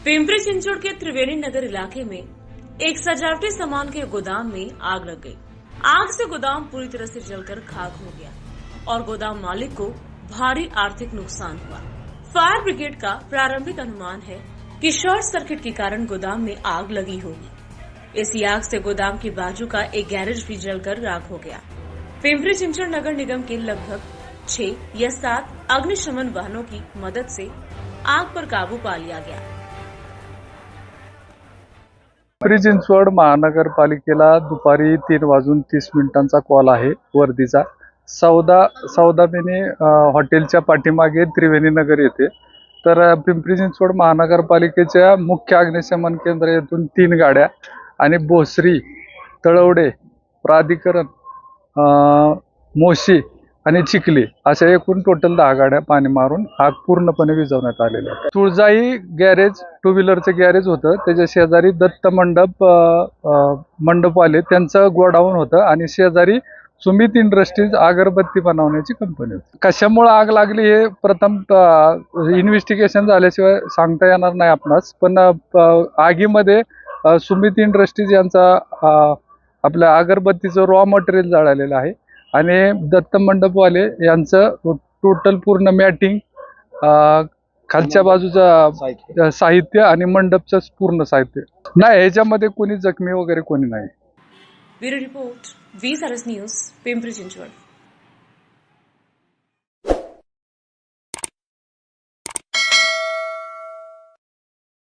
पिंपरी चिंचवड के त्रिवेणी नगर इलाके में एक सजावटी सामान के गोदाम में आग लग गई। आग से गोदाम पूरी तरह से जलकर खाक हो गया और गोदाम मालिक को भारी आर्थिक नुकसान हुआ। फायर ब्रिगेड का प्रारंभिक अनुमान है कि शॉर्ट सर्किट के कारण गोदाम में आग लगी होगी। इसी आग से गोदाम के बाजू का एक गैरेज भी जलकर राख हो गया। पिंपरी चिंचवड नगर निगम के लगभग 6 या 7 अग्निशमन वाहनों की मदद से आग पर काबू पा लिया गया। पिंपरी चिंचवड महानगरपालिकेला दुपारी 3:30 कॉल आहे वर्दीचा। सौदामिनी हॉटेलच्या पाठीमागे त्रिवेणी नगर येथे तर पिंपरी चिंचवड महानगरपालिकेच्या मुख्य अग्निशमन केंद्र येथून 3 गाड्या आणि भोसरी, तळवडे, प्राधिकरण, मोशी आणि चिखली अशा एकूण टोटल 10 गाड्या पाणी मारून आग पूर्णपणे विझवण्यात आलेली आहे। तुळजाई गॅरेज 2 व्हीलरचे गॅरेज होतं, त्याच्या शेजारी दत्त मंडपवाले त्यांचं गोडाऊन होतं आणि शेजारी सुमित इंडस्ट्रीज अगरबत्ती बनवण्याची कंपनी होती। कशामुळे आग लागली हे प्रथम इन्व्हेस्टिगेशन झाल्याशिवाय सांगता येणार नाही आपणास, पण आगीमध्ये सुमित इंडस्ट्रीज यांचा आपल्या अगरबत्तीचं रॉ मटेरियल जळालेलं आहे आणि दत्त मंडपवाले यांचं टोटल पूर्ण मॅटिंग, खालच्या बाजूचा साहित्य आणि मंडपचं पूर्ण साहित्य नाही। ह्याच्यामध्ये कोणी जखमी वगैरे कोणी नाही। Bureau report, VSRS news, Pimpri Chinchwad.